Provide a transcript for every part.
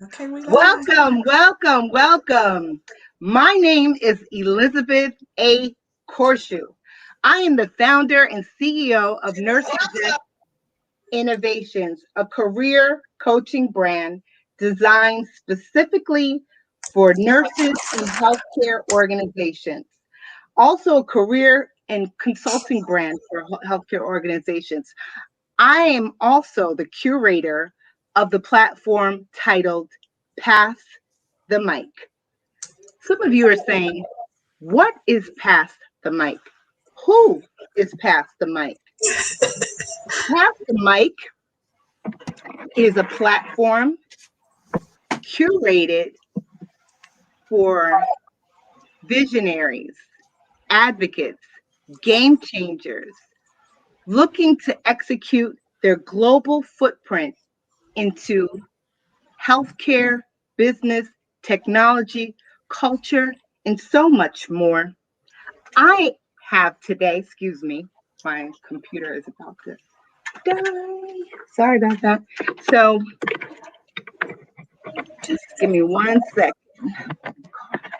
Okay, we live. Welcome. My name is Elizabeth A. Corshu. I am the founder and CEO of Nurse Suggest Innovations, a career coaching brand designed specifically for nurses and healthcare organizations. Also, a career and consulting brand for healthcare organizations. I am also the curator of the platform titled Pass the Mic. Some of you are saying, what is Pass the Mic? Who is Pass the Mic? Pass the Mic is a platform curated for visionaries, advocates, game changers looking to execute their global footprint into healthcare, business, technology, culture, and so much more. I have today, excuse me, my computer is about to die. Sorry about that. So just give me 1 second.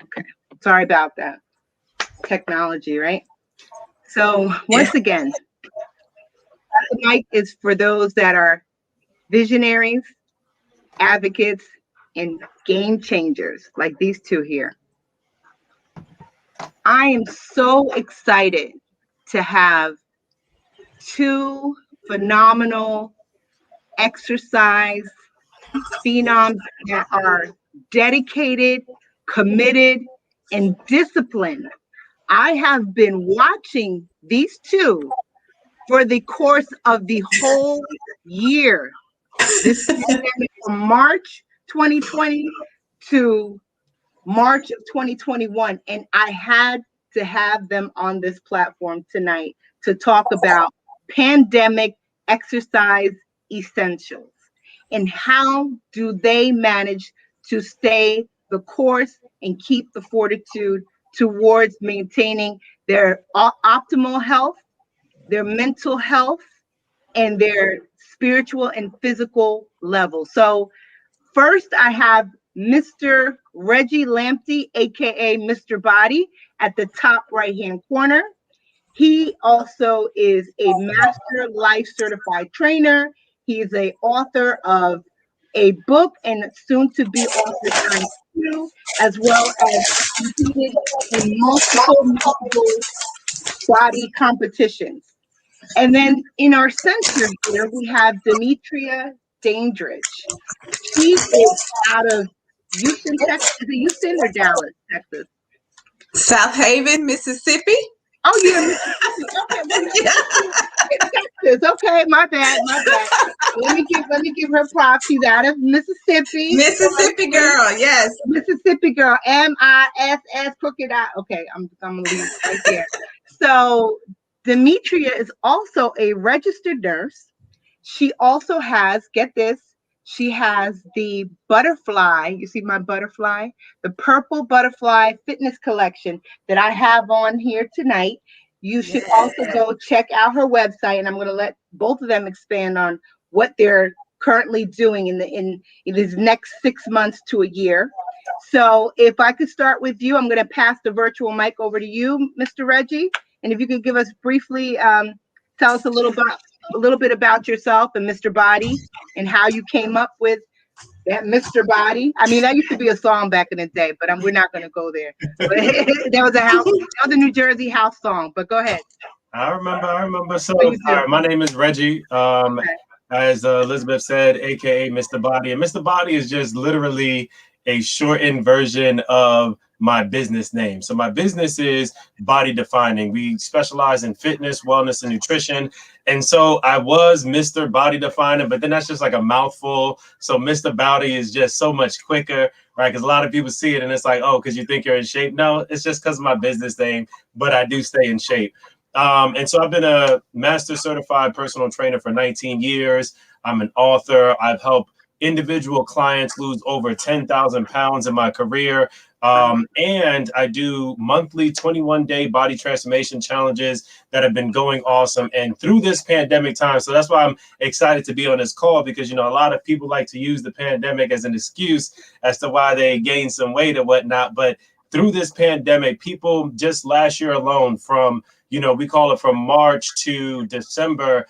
Okay. Sorry about that. Technology, right? So once again, the mic is for those that are visionaries, advocates, and game changers like these two here. I am so excited to have two phenomenal exercise phenoms that are dedicated, committed, and disciplined. I have been watching these two for the course of the whole year. This pandemic from March 2020 to March of 2021. And I had to have them on this platform tonight to talk about pandemic exercise essentials and how do they manage to stay the course and keep the fortitude towards maintaining their optimal health, their mental health, and their spiritual and physical level. So first, I have Mr. Reggie Lamptey, aka Mr. Body, at the top right-hand corner. He also is a master life certified trainer. He is a author of a book and soon to be author times two, as well as competed in multiple body competitions. And then in our center here, we have Demetria Dandrige. She is out of Houston, Texas. Is it Houston or Dallas, Texas? South Haven, Mississippi. Oh, you're in Mississippi. Okay, well, in Texas. Okay, my bad. Let me give her props. She's out of Mississippi. Mississippi girl, yes. Mississippi girl. MISS crooked eye. Okay, I'm gonna leave it right there. So Demetria is also a registered nurse. She also has, get this, she has the butterfly. You see my butterfly? The purple butterfly fitness collection that I have on here tonight. You should also go check out her website, and I'm going to let both of them expand on what they're currently doing in these next 6 months to a year. So if I could start with you, I'm going to pass the virtual mic over to you, Mr. Reggie. And if you could give us briefly, tell us a little bit about yourself and Mr. Body and how you came up with that Mr. Body. I mean, that used to be a song back in the day, but we're not going to go there. But that was a New Jersey house song. But go ahead. I remember. So my name is Reggie. As Elizabeth said, aka Mr. Body, and Mr. Body is just literally a shortened version of my business name. So my business is Body Defining. We specialize in fitness, wellness, and nutrition. And so I was Mr. Body Definer, but then that's just like a mouthful. So Mr. Body is just so much quicker, right? Because a lot of people see it and it's like, oh, because you think you're in shape. No, it's just because of my business name, but I do stay in shape. And so I've been a master certified personal trainer for 19 years. I'm an author. I've helped individual clients lose over 10,000 pounds in my career. And I do monthly 21-day body transformation challenges that have been going awesome. And through this pandemic time, so that's why I'm excited to be on this call, because, you know, a lot of people like to use the pandemic as an excuse as to why they gained some weight or whatnot. But through this pandemic, people just last year alone, from, you know, we call it from March to December,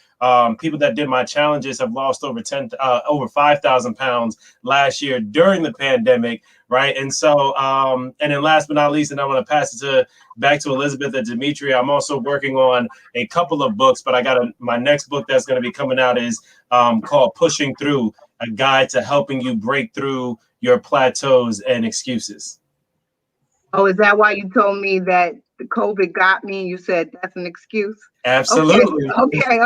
people that did my challenges have lost over 5,000 pounds last year during the pandemic, right? And so, and then last but not least, and I want to pass it back to Elizabeth and Demetria, I'm also working on a couple of books, but I got my next book that's going to be coming out is called Pushing Through, a guide to helping you break through your plateaus and excuses. Oh, is that why you told me that the COVID got me? You said that's an excuse? Absolutely. Okay.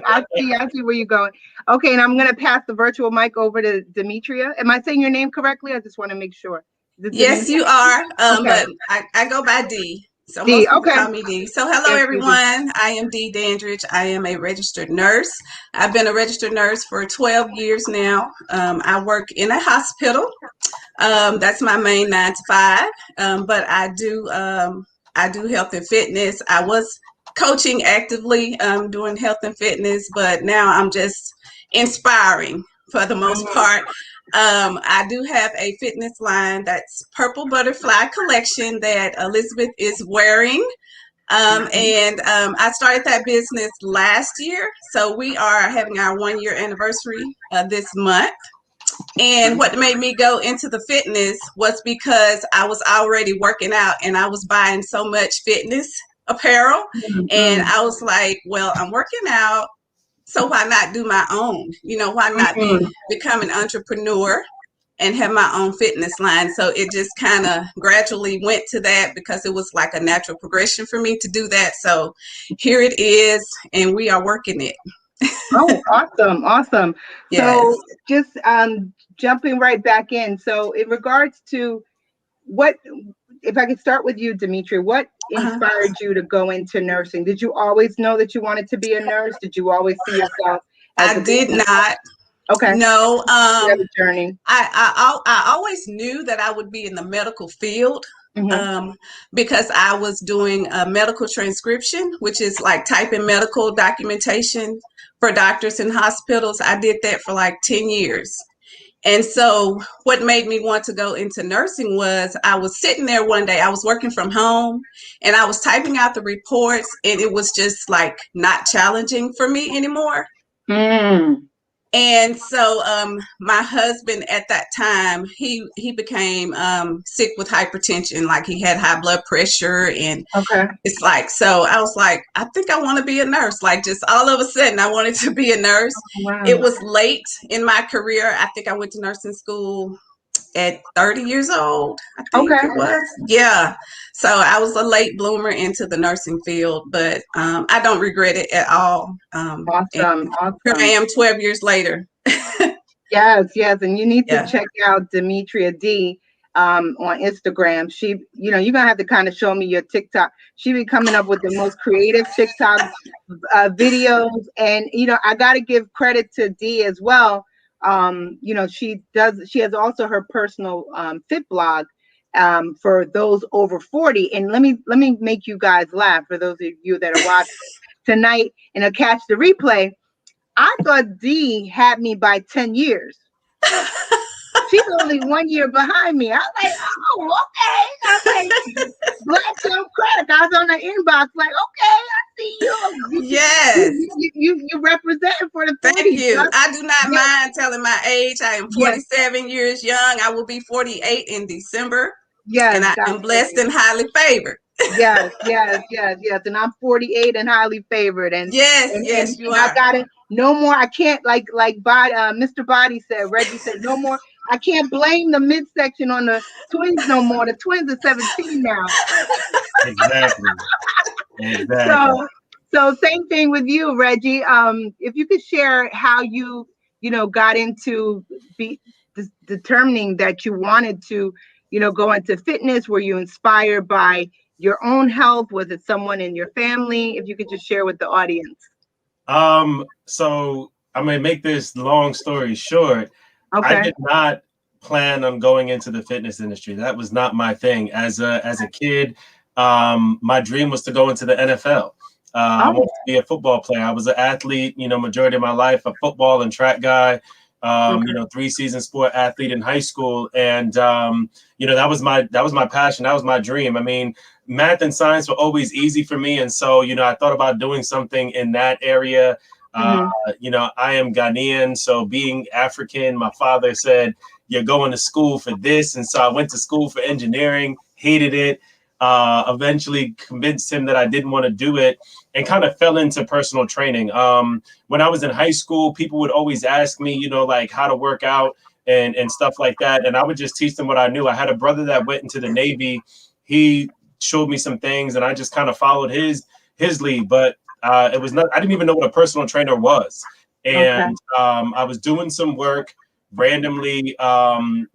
I see where you're going. Okay, and I'm going to pass the virtual mic over to Demetria. Am I saying your name correctly? I just want to make sure. Yes, you are. Okay. But I go by D. So D, most people okay. call me D. So hello, Yes, everyone. I am D. Dandrige. I am a registered nurse. I've been a registered nurse for 12 years now. I work in a hospital. That's my main 9 to 5. But I do health and fitness. I was coaching actively, doing health and fitness, but now I'm just inspiring for the most part. I do have a fitness line that's Purple Butterfly Collection that Elizabeth is wearing. And I started that business last year. So we are having our 1-year anniversary this month. And what made me go into the fitness was because I was already working out and I was buying so much fitness apparel. And I was like, well, I'm working out, so why not do my own? You know, why not become an entrepreneur and have my own fitness line? So it just kind of gradually went to that because it was like a natural progression for me to do that. So here it is, and we are working it. Oh, awesome. Yes. So just jumping right back in. So in regards to what, if I could start with you, Demetria, what inspired you to go into nursing? Did you always know that you wanted to be a nurse? Did you always see yourself as I did not. Okay. No. Journey. I always knew that I would be in the medical field. Because I was doing a medical transcription, which is like typing medical documentation for doctors in hospitals. I did that for like 10 years. And so what made me want to go into nursing was I was sitting there one day, I was working from home and I was typing out the reports and it was just like not challenging for me anymore. And so my husband at that time, he became sick with hypertension, like he had high blood pressure. And it's like, so I was like, I think I want to be a nurse. Like just all of a sudden I wanted to be a nurse. It was late in my career. I think I went to nursing school at 30 years old, I think it was. Yeah. So I was a late bloomer into the nursing field, but I don't regret it at all. Awesome. Here I am 12 years later. Yes. And you need to check out Demetria D on Instagram. She, you know, you're gonna have to kind of show me your TikTok. She be coming up with the most creative TikTok videos. And you know, I gotta give credit to D as well. You know, she has also her personal fit blog for those over 40. And let me make you guys laugh, for those of you that are watching tonight and catch the replay. I thought D had me by 10 years. She's only 1 year behind me. I was like, oh, okay. I was like, Black Democratic. I was on the inbox like, okay, I see you. Yes. You representing for the 40s. Thank you. I do not mind telling my age. I am 47 years young. I will be 48 in December. Yes. And I am blessed and highly favored. Yes. And I'm 48 and highly favored. And yes, you are. I got it. No more. I can't like Mr. Body said. Reggie said no more. I can't blame the midsection on the twins no more. The twins are 17 now. Exactly. So same thing with you, Reggie. If you could share how you got into determining that you wanted to, go into fitness. Were you inspired by your own health? Was it someone in your family? If you could just share with the audience. So I'm gonna make this long story short. Okay. I did not plan on going into the fitness industry. That was not my thing. As a kid, my dream was to go into the NFL. I wanted to be a football player. I was an athlete, majority of my life, a football and track guy, 3-season sport athlete in high school. And, that was my passion. That was my dream. I mean, math and science were always easy for me. And so, I thought about doing something in that area. I am Ghanaian. So being African, my father said, you're going to school for this. And so I went to school for engineering, hated it. Eventually convinced him that I didn't want to do it, and kind of fell into personal training. When I was in high school, people would always ask me, like how to work out and stuff like that. And I would just teach them what I knew. I had a brother that went into the Navy. He showed me some things and I just kind of followed his lead. But I didn't even know what a personal trainer was. And I was doing some work randomly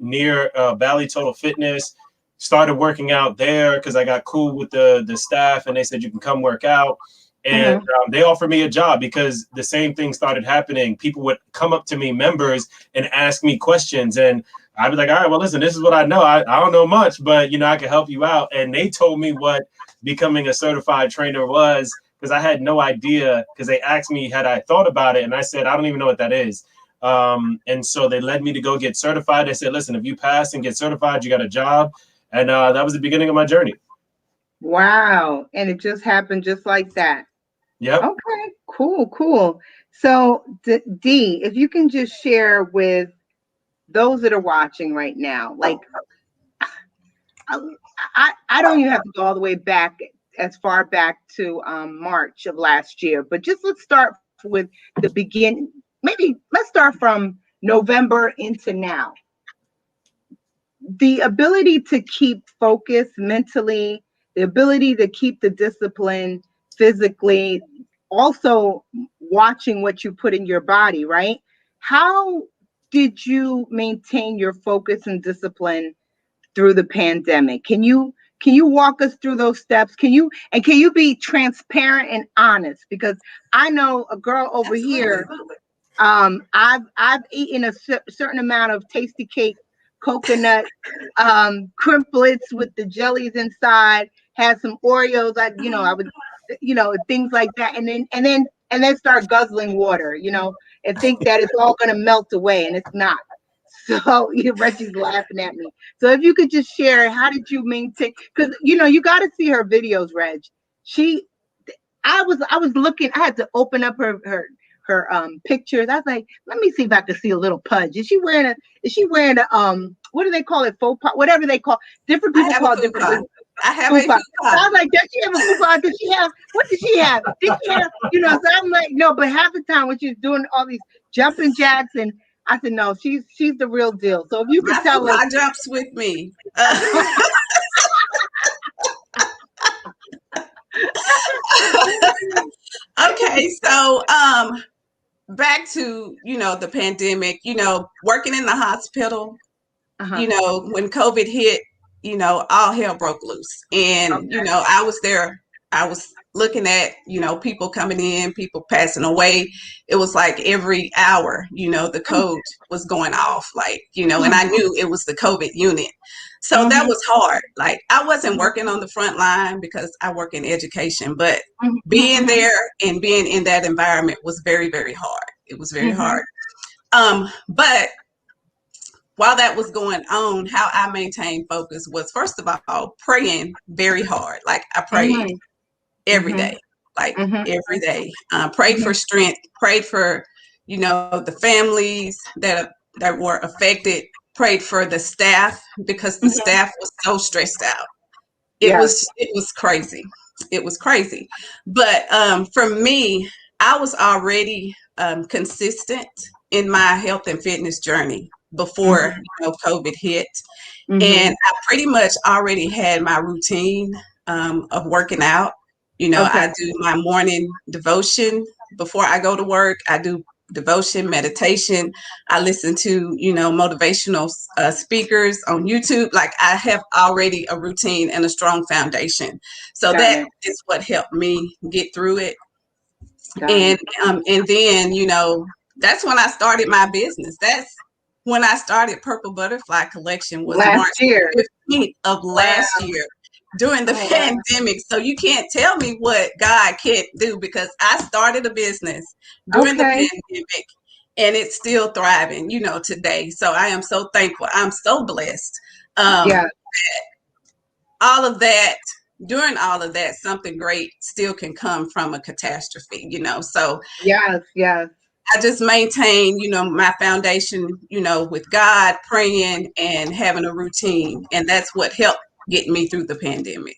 near Valley Total Fitness. Started working out there because I got cool with the staff, and they said you can come work out. And they offered me a job because the same thing started happening. People would come up to me, members, and ask me questions, and I'd be like, all right, well, listen, this is what I know. I don't know much, but I can help you out. And they told me what becoming a certified trainer was, because I had no idea, because they asked me had I thought about it, and I said I don't even know what that is. And so they led me to go get certified. They said, listen, if you pass and get certified, you got a job. And that was the beginning of my journey. Wow. And it just happened just like that. Yep. Okay, cool. So D, if you can just share with those that are watching right now, like I don't even have to go all the way back as far back to March of last year, but just let's start with the beginning. Maybe let's start from November into now. The ability to keep focus mentally, the ability to keep the discipline physically, also watching what you put in your body, right? How did you maintain your focus and discipline through the pandemic? Can you walk us through those steps? Can you be transparent and honest? Because I know a girl over here, I've eaten a certain amount of tasty cake, coconut crimplets with the jellies inside, had some Oreos, I would things like that, and then start guzzling water, and think that it's all going to melt away, and it's not. So Reggie's laughing at me. So if you could just share, how did you maintain, because you got to see her videos, Reg. I was looking, I had to open up her pictures. I was like, let me see if I can see a little pudge. Is she wearing a what do they call it? Faux pas, whatever they call, different people call it different things. I have a fupa. I was like, does she have a fupa? Does she have, what did she have? Did she have, so I'm like, no, but half the time when she's doing all these jumping jacks, and I said, no, she's the real deal. So if you could tell us. Jumps with me. Okay, so back to the pandemic, working in the hospital, when COVID hit, all hell broke loose. And I was there, I was looking at people coming in, people passing away. It was like every hour the code was going off, like and I knew it was the COVID unit. So that was hard. Like, I wasn't working on the front line because I work in education, but being there and being in that environment was very, very hard. It was very hard. But while that was going on, how I maintained focus was, first of all, praying very hard. Like, I prayed every day, like every day. Prayed for strength, prayed for, the families that were affected, prayed for the staff, because the staff was so stressed out. It was crazy. It was crazy. But for me, I was already consistent in my health and fitness journey before COVID hit. And I pretty much already had my routine of working out. I do my morning devotion before I go to work. I do devotion, meditation. I listen to, motivational speakers on YouTube. Like, I have already a routine and a strong foundation. So that is what helped me get through it. And then, that's when I started my business. when I started Purple Butterfly Collection was Last March year. 15th of Wow. last year during the Oh, wow. pandemic. So you can't tell me what God can't do, because I started a business during the Okay. pandemic and it's still thriving, today. So I am so thankful. I'm so blessed. Yeah. All of that, during all of that, something great still can come from a catastrophe. So Yes. Yes. I just maintain, my foundation, with God, praying and having a routine. And that's what helped get me through the pandemic.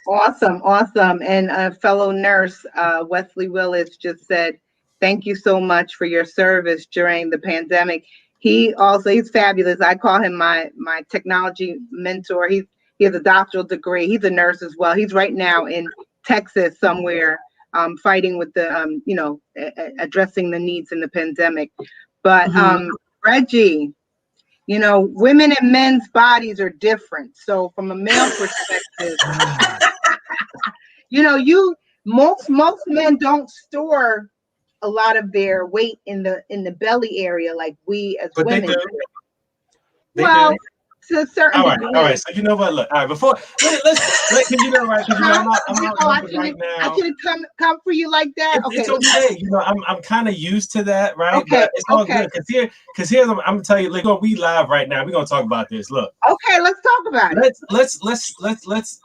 Awesome. Awesome. And a fellow nurse, Wesley Willis, just said, "Thank you so much for your service during the pandemic." He's fabulous. I call him my technology mentor. He has a doctoral degree. He's a nurse as well. He's right now in Texas somewhere, fighting with the addressing the needs in the pandemic. But Mhm. Reggie, women and men's bodies are different. So from a male perspective, most men don't store a lot of their weight in the belly area like we as But they women do. do. They do. Well, to a certain All right, degree. all right. So you know what? Look, all right. Before let's because I'm out Oh, right I now. should have come for you like that. It's Okay. okay. I'm kind of used to that, right? Okay. But it's all Okay. good because here I'm gonna tell you. Like, we live right now. We're gonna talk about this. Look, Okay. Let's talk about it.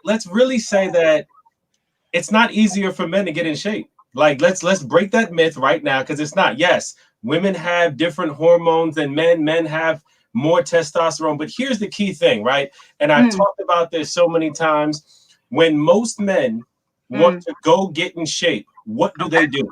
Let's really say that it's not easier for men to get in shape. Like, let's break that myth right now, because it's not. Yes, women have different hormones than men. Men have more testosterone. But here's the key thing, right? And I've talked about this so many times. When most men want to go get in shape, what do they do?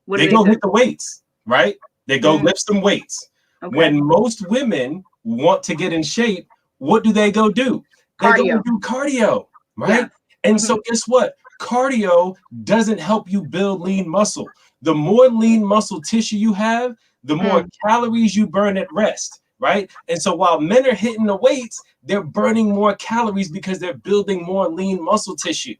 What They do they go do? hit the weights, right? They go lift some weights. Okay. When most women want to get in shape, what do? They go do cardio, right? Yeah. And so guess what? Cardio doesn't help you build lean muscle. The more lean muscle tissue you have, the more calories you burn at rest, right? And so while men are hitting the weights, they're burning more calories because they're building more lean muscle tissue.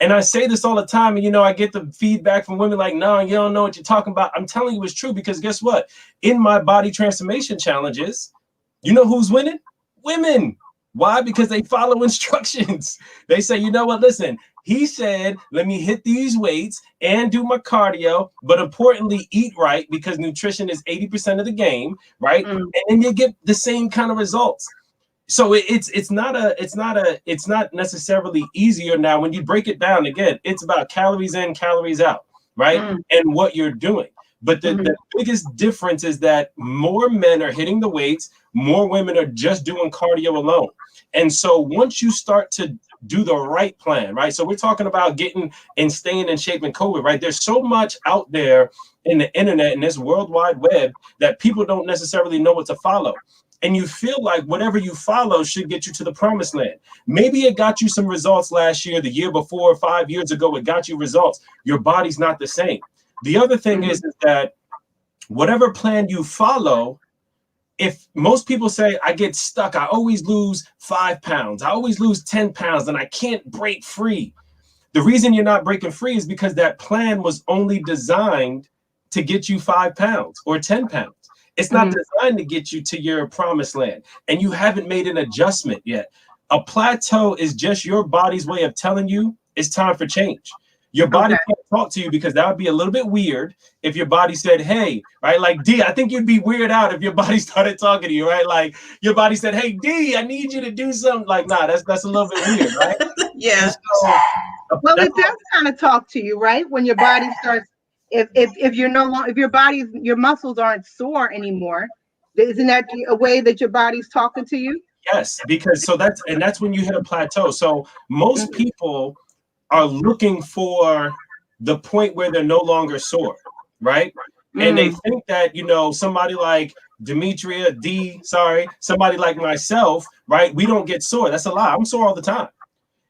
And I say this all the time, and I get the feedback from women like, "No, you don't know what you're talking about." I'm telling you it's true, because guess what? In my body transformation challenges, you know who's winning? Women. Why? Because they follow instructions. They say, "You know what? Listen, he said, let me hit these weights and do my cardio, but importantly, eat right, because nutrition is 80% of the game, right?" And then you get the same kind of results. So it's not necessarily easier. Now, when you break it down, again, it's about calories in, calories out, right? And what you're doing. But the biggest difference is that more men are hitting the weights, more women are just doing cardio alone. And so once you start to do the right plan, right? So we're talking about getting and staying in shape in COVID, right? There's so much out there in the internet and this World Wide Web that people don't necessarily know what to follow. And you feel like whatever you follow should get you to the promised land. Maybe it got you some results last year, the year before, 5 years ago, it got you results. Your body's not the same. The other thing is that whatever plan you follow, if most people say, "I get stuck, I always lose 5 pounds, I always lose 10 pounds, and I can't break free." The reason you're not breaking free is because that plan was only designed to get you 5 pounds or 10 pounds. It's not designed to get you to your promised land, and you haven't made an adjustment yet. A plateau is just your body's way of telling you it's time for change. Your body can't talk to you, because that would be a little bit weird if your body said, "Hey," right? Like, D, I think you'd be weird out if your body started talking to you, right? Like, your body said, "Hey, D, I need you to do something." Like, nah, that's a little bit weird, right? Yeah. Well, it does kind of talk to you, right? When your body starts, if you're no longer, if your muscles aren't sore anymore, isn't that a way that your body's talking to you? Yes, because that's when you hit a plateau. So most people are looking for the point where they're no longer sore, right? And they think that, somebody like Demetria, somebody like myself, right? We don't get sore. That's a lie. I'm sore all the time.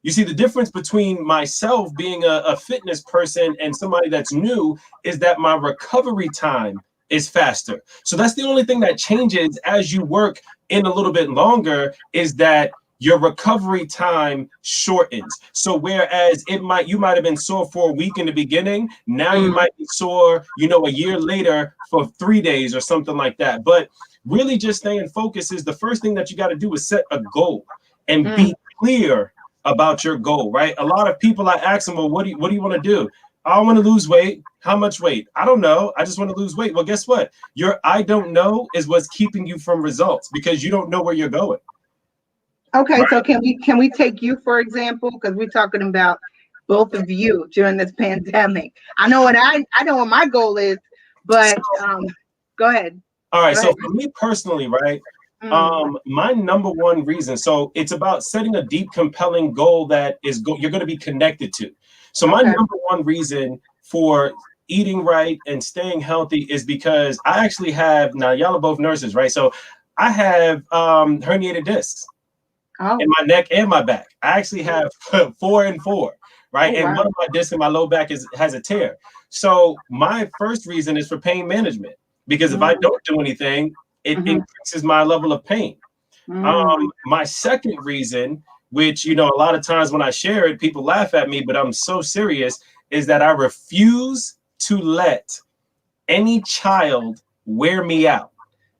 You see, the difference between myself being a fitness person and somebody that's new is that my recovery time is faster. So that's the only thing that changes as you work in a little bit longer, is that your recovery time shortens. So whereas you might have been sore for a week in the beginning, now you might be sore, a year later for 3 days or something like that. But really just staying focused is the first thing that you got to do is set a goal and be clear about your goal, right? A lot of people, I ask them, well, what do you want to do? I want to lose weight. How much weight? I don't know. I just want to lose weight. Well, guess what? Your I don't know is what's keeping you from results because you don't know where you're going. Okay, right. So can we take you for example? Because we're talking about both of you during this pandemic. I know what my goal is, but go ahead. All right. So for me personally, right? My number one reason. So it's about setting a deep, compelling goal that you're going to be connected to. So my number one reason for eating right and staying healthy is because I actually have, now y'all are both nurses, right? So I have herniated discs in my neck and my back. I actually have 4 and 4, right? And one of my discs in my low back has a tear. So my first reason is for pain management, because if I don't do anything, it increases my level of pain. My second reason, which, a lot of times when I share it, people laugh at me, but I'm so serious, is that I refuse to let any child wear me out.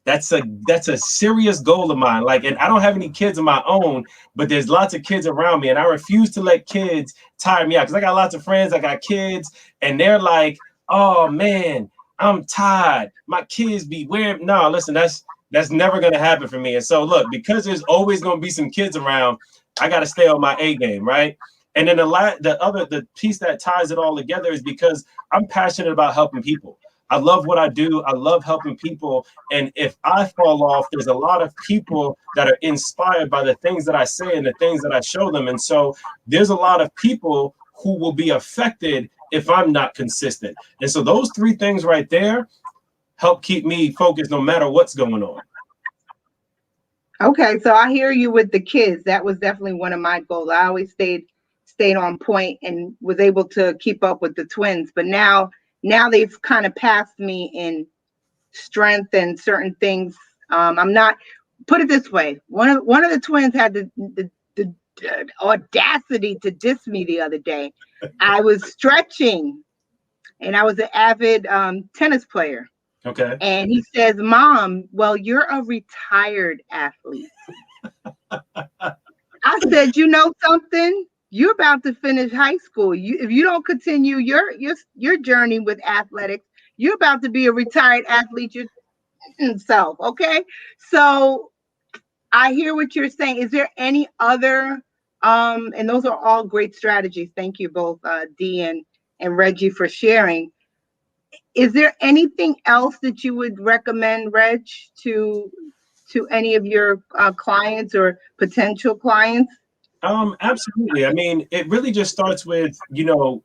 That's a serious goal of mine. And I don't have any kids of my own, but there's lots of kids around me, and I refuse to let kids tire me out. Because I got lots of friends, I got kids, and they're like, oh man, I'm tired. My kids be wearing. No, listen, that's never gonna happen for me. And so look, because there's always gonna be some kids around, I gotta stay on my A game, right? And then the piece that ties it all together is because I'm passionate about helping people. I love what I do. I love helping people. And if I fall off, there's a lot of people that are inspired by the things that I say and the things that I show them. And so there's a lot of people who will be affected if I'm not consistent. And so those 3 things right there help keep me focused no matter what's going on. Okay, so I hear you with the kids. That was definitely one of my goals. I always stayed on point and was able to keep up with the twins. But now they've kind of passed me in strength and certain things. I'm not, put it this way. One of the twins had the audacity to diss me the other day. I was stretching, and I was an avid tennis player. Okay. And he says, Mom, well, you're a retired athlete. I said, you know something? You're about to finish high school. If you don't continue your journey with athletics, you're about to be a retired athlete yourself. Okay. So I hear what you're saying. Is there any other, and those are all great strategies. Thank you both, Dee and Reggie, for sharing. Is there anything else that you would recommend, Reg, to any of your clients or potential clients? Absolutely. I mean, it really just starts with,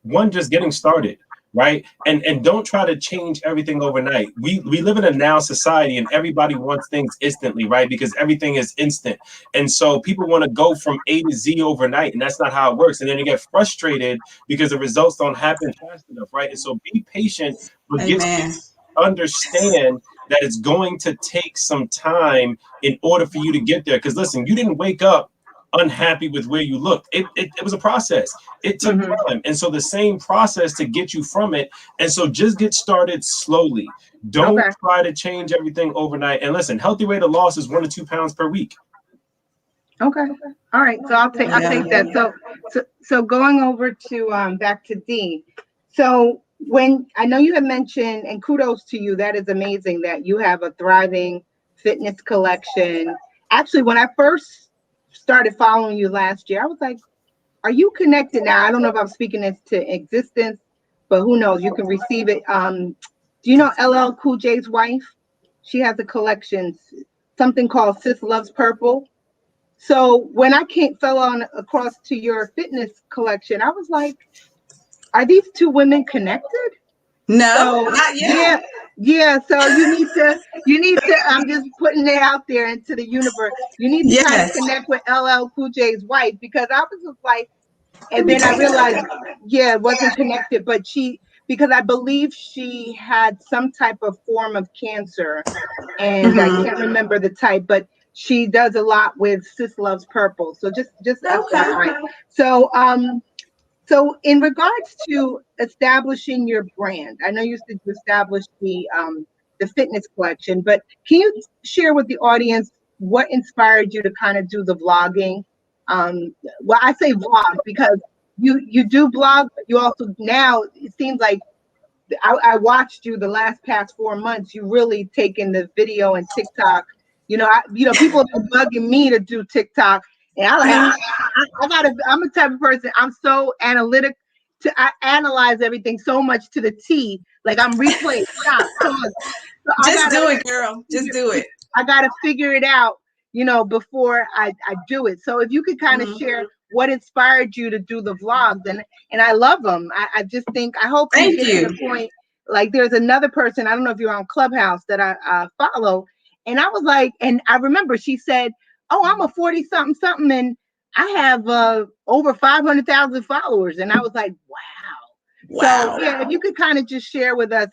one, just getting started, right? And don't try to change everything overnight. We live in a now society, and everybody wants things instantly, right? Because everything is instant. And so people want to go from A to Z overnight, and that's not how it works. And then you get frustrated because the results don't happen fast enough, right? And so be patient, but understand that it's going to take some time in order for you to get there. Because listen, you didn't wake up unhappy with where you looked. It was a process. It took time. And so the same process to get you from it. And so just get started slowly. Don't try to change everything overnight. And listen, healthy rate of loss is 1 to 2 pounds per week. Okay. All right. So I'll take that. So going over to back to Dee. So when I know you had mentioned, and kudos to you, that is amazing that you have a thriving fitness collection. Actually, when I first started following you last year, I was like, are you connected now? I don't know if I'm speaking this to existence, but who knows? You can receive it. Do you know LL Cool J's wife? She has a collection, something called Sis Loves Purple. So when I fell across to your fitness collection, I was like, are these 2 women connected? No, not yet. Yeah. So you need to, I'm just putting it out there into the universe. You need to kind of connect with LL Cool J's wife, because I was just like, and then I realized, it wasn't connected, but because I believe she had some type of form of cancer, and I can't remember the type, but she does a lot with Sis Loves Purple. So just Okay. FYI. So so in regards to establishing your brand, I know you said you established the fitness collection, but can you share with the audience what inspired you to kind of do the vlogging? Well, I say vlog because you do blog, but you also now it seems like I watched you the past 4 months. You really taken the video and TikTok. People have been bugging me to do TikTok, and I'm a type of person. I'm so analytic. I analyze everything so much to the T. Like I'm replay, stop, pause. So Just do it, girl. Just do it. I gotta figure it out, before I do it. So if you could kind of share what inspired you to do the vlogs, and I love them. I just think I hope you get to the point. Like there's another person, I don't know if you're on Clubhouse, that I follow, and I was like, and I remember she said, "Oh, I'm a 40 something something, and I have over 500,000 followers," and I was like, "Wow." So yeah, if you could kind of just share with us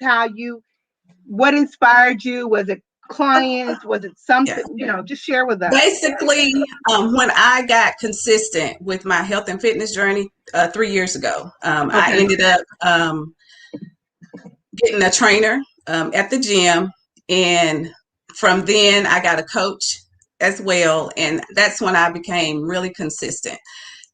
what inspired you. Was it clients? Was it something? Just share with us. Basically, when I got consistent with my health and fitness journey 3 years ago, I ended up getting a trainer at the gym, and from then I got a coach as well, and that's when I became really consistent.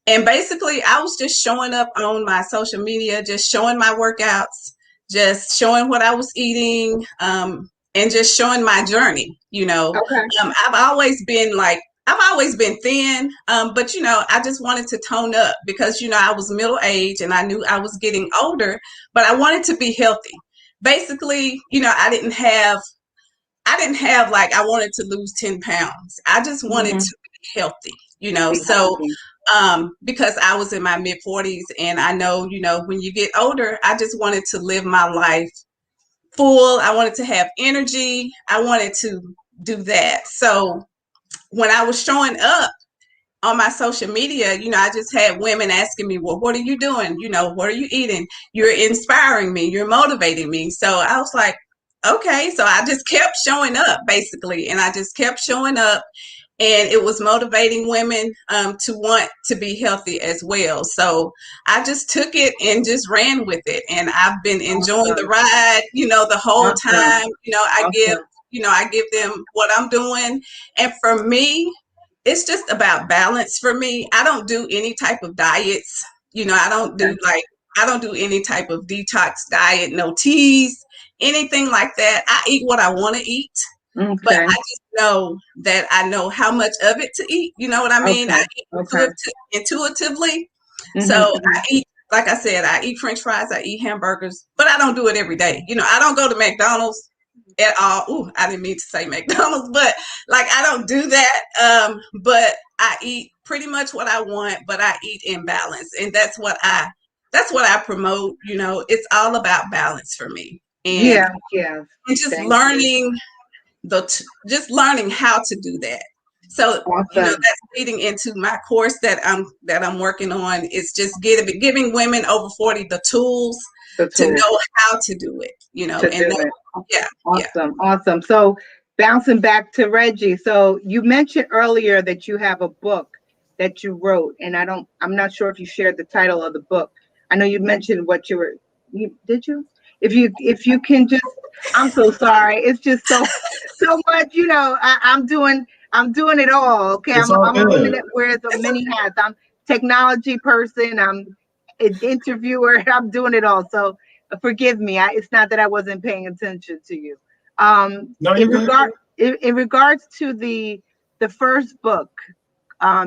And basically, I was just showing up on my social media, just showing my workouts, just showing what I was eating, and just showing my journey. I've always been thin, but I just wanted to tone up because I was middle aged and I knew I was getting older, but I wanted to be healthy. Basically, I didn't have like I wanted to lose 10 pounds. I just wanted to be healthy, so because I was in my mid 40s, and I know, when you get older, I just wanted to live my life full. I wanted to have energy. I wanted to do that. So when I was showing up on my social media, I just had women asking me, well, what are you doing? What are you eating? You're inspiring me. You're motivating me. So I was like, okay. So I just kept showing up basically. And I just kept showing up, and it was motivating women to want to be healthy as well. So I just took it and just ran with it. And I've been enjoying the ride, the whole time. I give them what I'm doing. And for me, it's just about balance for me. I don't do any type of diets. I don't do any type of detox diet, no teas, anything like that. I eat what I want to eat. But I just know that I know how much of it to eat. You know what I mean? I eat intuitively. So I eat, like I said, I eat French fries, I eat hamburgers, but I don't do it every day. I don't go to McDonald's at all. Ooh, I didn't mean to say McDonald's, but like I don't do that. But I eat pretty much what I want, but I eat in balance, and that's what I promote. It's all about balance for me, and and just learning learning how to do that. So that's leading into my course that I'm working on. It's just giving women over 40 the tools to know how to do it. Awesome. So bouncing back to Reggie. So you mentioned earlier that you have a book that you wrote, and I'm not sure if you shared the title of the book. I know you mentioned what did you? If you can just, I'm so sorry. It's just so much, I'm doing it all. Okay. I'm a woman that wears many hats. I'm technology person. I'm an interviewer. I'm doing it all. So forgive me. It's not that I wasn't paying attention to you. In regards to the first book,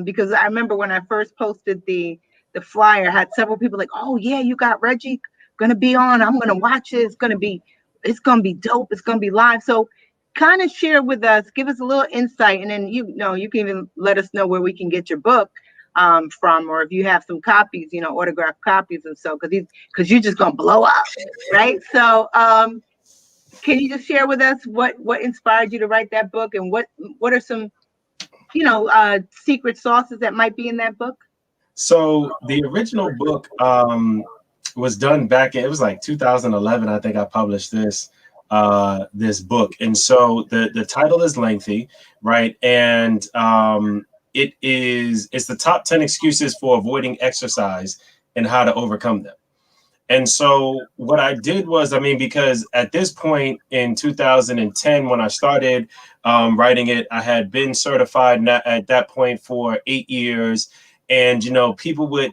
because I remember when I first posted the flyer, I had several people like, oh yeah, you got Reggie gonna be on. I'm gonna watch it. It's gonna be dope. It's gonna be live. So kind of share with us, give us a little insight, and then you can even let us know where we can get your book from, or if you have some copies, autographed copies and so, because you're just gonna blow up, right? So can you just share with us what inspired you to write that book, and what are some secret sauces that might be in that book? So the original book was done back in, it was like 2011. I think I published this. this book. And so the title is lengthy, right? And it's the top 10 excuses for avoiding exercise and how to overcome them. And so what I did was, I mean, because at this point in 2010, when I started writing it, I had been certified at that point for 8 years. And, people would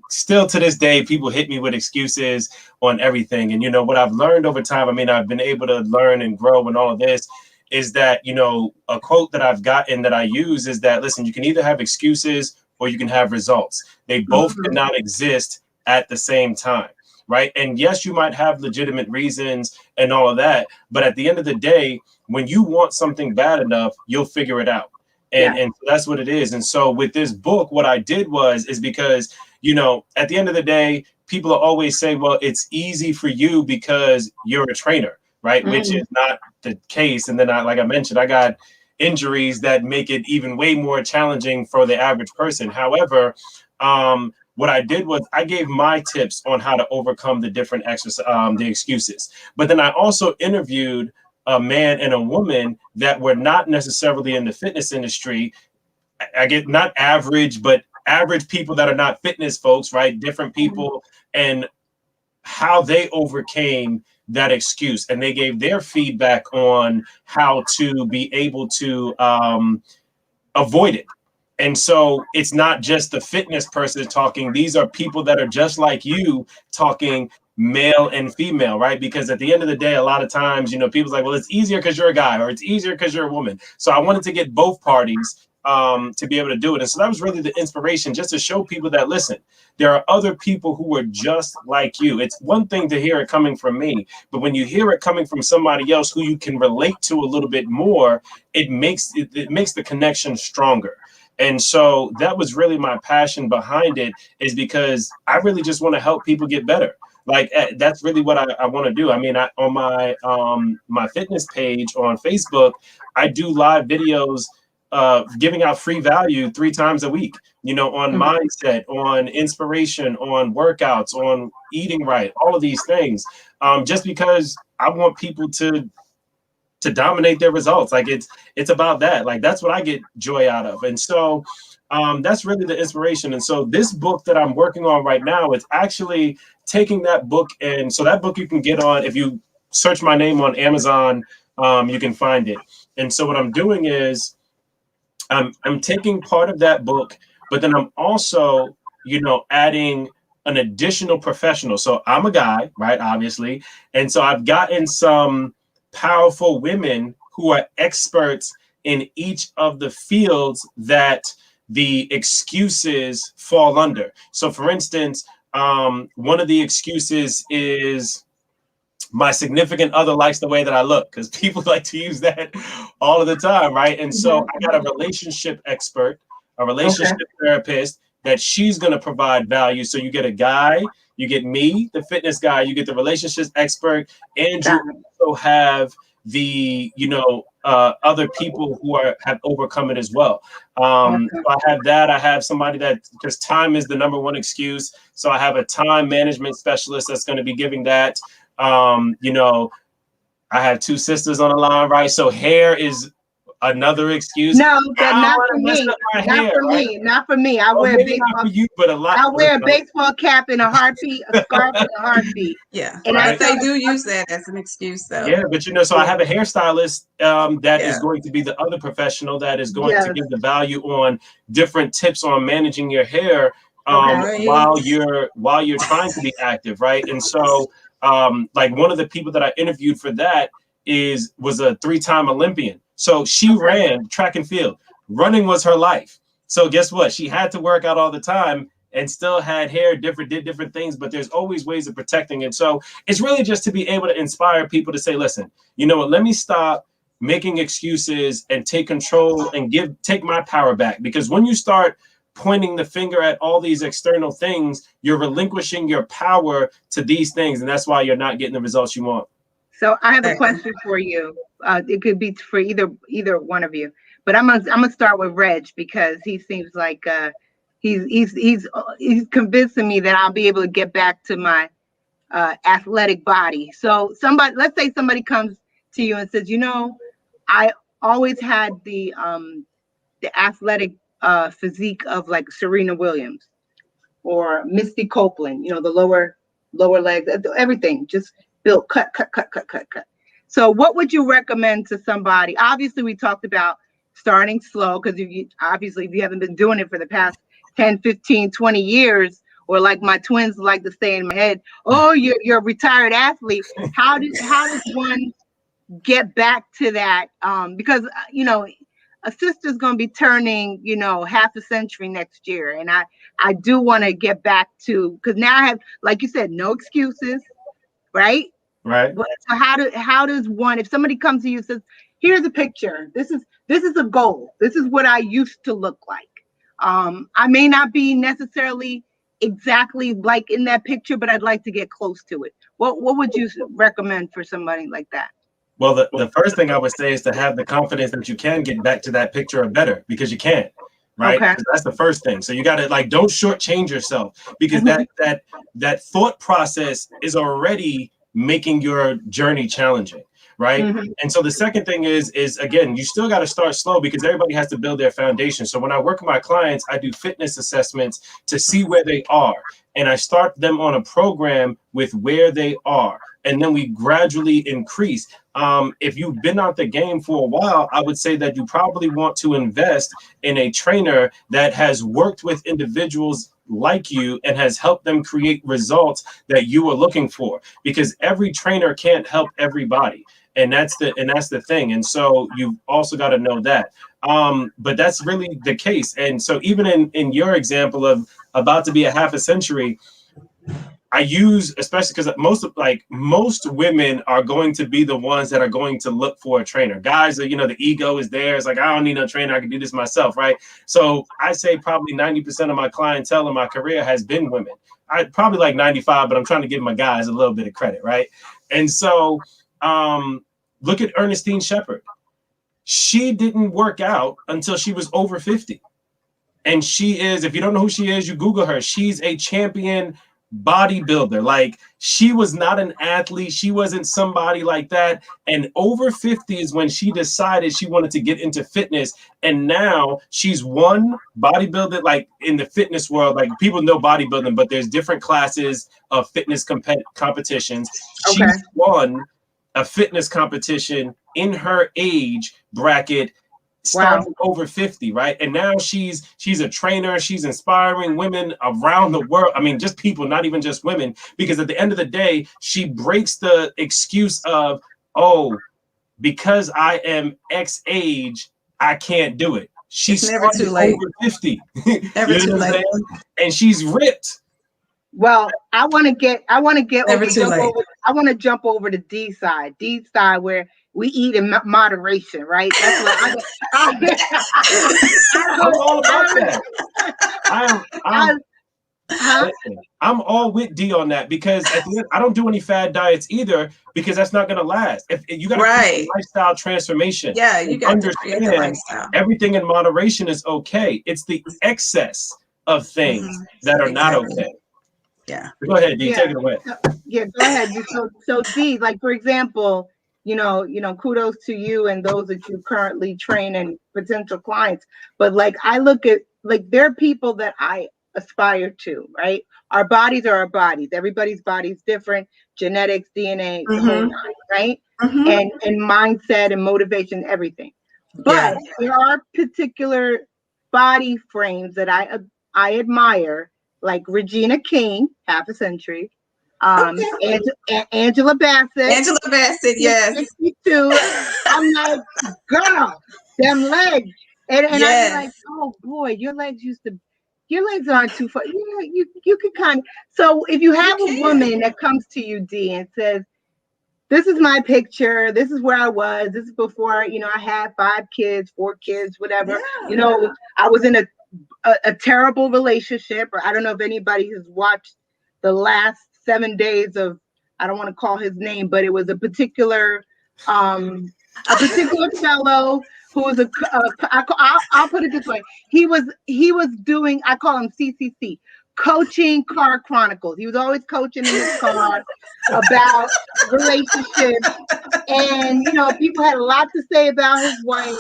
still to this day, people hit me with excuses on everything. And, what I've learned over time, I mean, I've been able to learn and grow and all of this is that, a quote that I've gotten that I use is that, listen, you can either have excuses or you can have results. They both cannot exist at the same time. Right. And yes, you might have legitimate reasons and all of that. But at the end of the day, when you want something bad enough, you'll figure it out. And so that's what it is. And so with this book, what I did is because, at the end of the day, people always say, well, it's easy for you because you're a trainer. Right. Which is not the case. And then, like I mentioned, I got injuries that make it even way more challenging for the average person. However, what I did was I gave my tips on how to overcome the different the excuses. But then I also interviewed a man and a woman that were not necessarily in the fitness industry. I get not average, but average people that are not fitness folks, right? Different people and how they overcame that excuse. And they gave their feedback on how to be able to avoid it. And so it's not just the fitness person talking. These are people that are just like you talking, male and female, right? Because at the end of the day, a lot of times, people's like, well, it's easier because you're a guy or it's easier because you're a woman. So I wanted to get both parties to be able to do it. And so that was really the inspiration, just to show people that, listen, there are other people who are just like you. It's one thing to hear it coming from me, but when you hear it coming from somebody else who you can relate to a little bit more, it makes the connection stronger. And so that was really my passion behind it, is because I really just want to help people get better. Like that's really what I want to do. I mean, on my fitness page on Facebook, I do live videos giving out free value 3 times a week, on mindset, on inspiration, on workouts, on eating right, all of these things, just because I want people to dominate their results. Like it's about that. Like that's what I get joy out of. And so that's really the inspiration. And so this book that I'm working on right now, it's actually taking that book. And so that book you can get on, if you search my name on Amazon, you can find it. And so what I'm doing is I'm taking part of that book, but then I'm also, adding an additional professional. So I'm a guy, right? Obviously. And so I've gotten some powerful women who are experts in each of the fields that the excuses fall under. So for instance, one of the excuses is my significant other likes the way that I look, because people like to use that all of the time, right? And so I got a relationship expert, a relationship therapist, that she's going to provide value. So you get a guy, you get me, the fitness guy, you get the relationships expert, and you also have the, other people who have overcome it as well. So I have that. I have somebody that, because time is the number one excuse. So I have a time management specialist that's going to be giving that. I have 2 sisters on the line, right? So hair is another excuse. No, but not for me. Not for me. I wear baseball. You, but a lot. I wear a baseball cap in a heartbeat, a scarf in a heartbeat. Yeah, and right. They do use that as an excuse, though. Yeah, but so I have a hairstylist that is going to be the other professional that is going to give the value on different tips on managing your hair while you're trying to be active, right? And so, like one of the people that I interviewed for that was a 3-time Olympian. So she ran track and field. Running was her life. So guess what? She had to work out all the time and still had hair, did different things, but there's always ways of protecting it. So it's really just to be able to inspire people to say, listen, you know what, let me stop making excuses and take control and take my power back. Because when you start pointing the finger at all these external things, you're relinquishing your power to these things. And that's why you're not getting the results you want. So I have a question for you. It could be for either one of you, but I'm gonna start with Reg, because he seems like he's convincing me that I'll be able to get back to my athletic body. So let's say somebody comes to you and says, I always had the athletic physique of like Serena Williams or Misty Copeland, the lower legs, everything just built, cut. So what would you recommend to somebody? Obviously, we talked about starting slow, because obviously if you haven't been doing it for the past 10, 15, 20 years, or like my twins like to say in my head, oh, you're a retired athlete. How does one get back to that? Because a sister's going to be turning half a century next year, and I do want to get back to, because now I have, like you said, no excuses, right? Right. But so how does one, if somebody comes to you and says, here's a picture, this is a goal, this is what I used to look like, I may not be necessarily exactly like in that picture, but I'd like to get close to it. What would you recommend for somebody like that? Well, the first thing I would say is to have the confidence that you can get back to that picture or better, because you can, right? Okay. That's the first thing. So you got to, like, don't shortchange yourself, because that thought process is already making your journey challenging, right? And so the second thing is again, you still got to start slow, because everybody has to build their foundation. So when I work with my clients, I do fitness assessments to see where they are, and I start them on a program with where they are, and then we gradually increase. If you've been out the game for a while, I would say that you probably want to invest in a trainer that has worked with individuals like you and has helped them create results that you are looking for, because every trainer can't help everybody. And that's the thing. And so you've also got to know that. But that's really the case. And so even in your example of about to be a half a century, I use, especially because most women are going to be the ones that are going to look for a trainer. Guys are, the ego is there. It's like, I don't need no trainer. I can do this myself, right? So I say probably 90% of my clientele in my career has been women. I probably like 95, but I'm trying to give my guys a little bit of credit, right? And so look at Ernestine Shepherd. She didn't work out until she was over 50. And she is, if you don't know who she is, you Google her. She's a champion bodybuilder. Like, she was not an athlete. She wasn't somebody like that. And over 50 is when she decided she wanted to get into fitness. And now she's won bodybuilding, like in the fitness world. Like, people know bodybuilding, but there's different classes of fitness competitions. Okay. She's won a fitness competition in her age bracket, starting over 50, right? And now she's a trainer. She's inspiring women around the world. I mean, just people, not even just women, because at the end of the day, she breaks the excuse of, oh, because I am X age, I can't do it. She's never too late. Over 50. Never too late. And she's ripped. Well, I want to jump over to D side where we eat in moderation, right? That's what I'm all about that. I'm all with D on that, because at the end, I don't do any fad diets either, because that's not going to last. If you got to create lifestyle transformation, yeah, you got to create the lifestyle. Everything in moderation is okay. It's the excess of things that are not okay. Yeah. Go ahead, D. Take it away. Yeah, go ahead. So D, like, for example, kudos to you and those that you currently train and potential clients. But like, I look at, like, there are people that I aspire to, right? Our bodies are our bodies. Everybody's body is different. Genetics, DNA, the whole nine, right? And mindset and motivation, everything. But there are particular body frames that I admire, like Regina King, half a century. Angela Bassett. Yes. 62. I'm like, girl, them legs. And I'm like, oh boy, your legs aren't too far. You can kind of. So if you have a woman that comes to you, D, and says, this is my picture, this is where I was, this is before, I had 5 kids, 4 kids, whatever. I was in a terrible relationship, or I don't know if anybody has watched the last 7 days of, I don't want to call his name, but it was a particular fellow who was I'll put it this way. He was doing, I call him CCC, coaching car chronicles. He was always coaching in his car about relationships. And, people had a lot to say about his wife.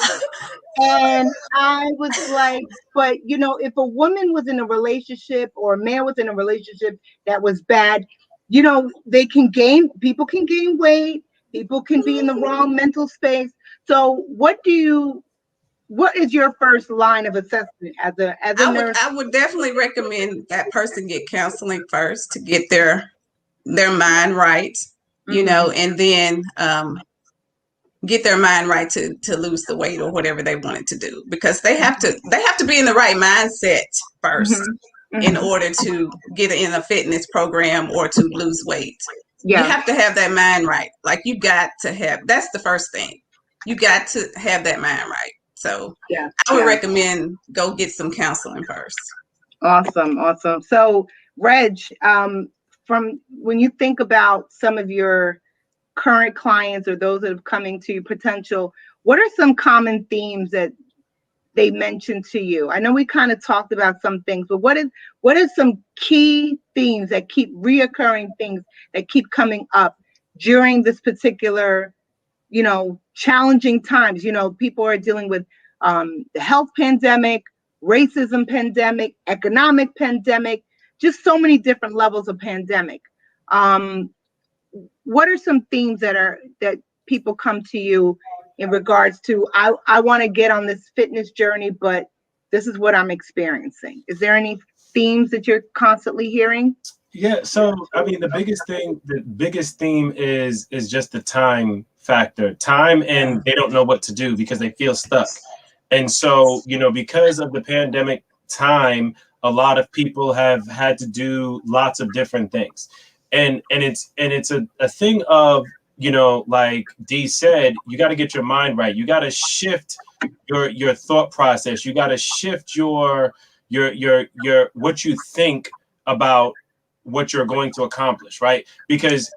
And I was like, but, if a woman was in a relationship or a man was in a relationship that was bad, people can gain weight. People can be in the wrong mental space. So what is your first line of assessment as a nurse? I would definitely recommend that person get counseling first to get their mind right, and then get their mind right to lose the weight or whatever they wanted to do, because they have to be in the right mindset first in order to get in a fitness program or to lose weight. You have to have that mind right. Like, you got to have, that's the first thing. You got to have that mind right. So I would recommend go get some counseling first. Awesome. So, Reg, from when you think about some of your current clients or those that have coming to you potential, what are some common themes that they mentioned to you? I know we kind of talked about some things, but what are some key themes that keep reoccurring, things that keep coming up during this particular, challenging times? People are dealing with the health pandemic, racism pandemic, economic pandemic, just so many different levels of pandemic. What are some themes that people come to you in regards to, I want to get on this fitness journey, but this is what I'm experiencing? Is there any themes that you're constantly hearing? Yeah. So, I mean, the biggest theme is just the time factor, and they don't know what to do because they feel stuck. And so, because of the pandemic time, a lot of people have had to do lots of different things. And it's a thing of, like Dee said, you got to get your mind right. You got to shift your thought process. You got to shift your what you think about what you're going to accomplish, right? Because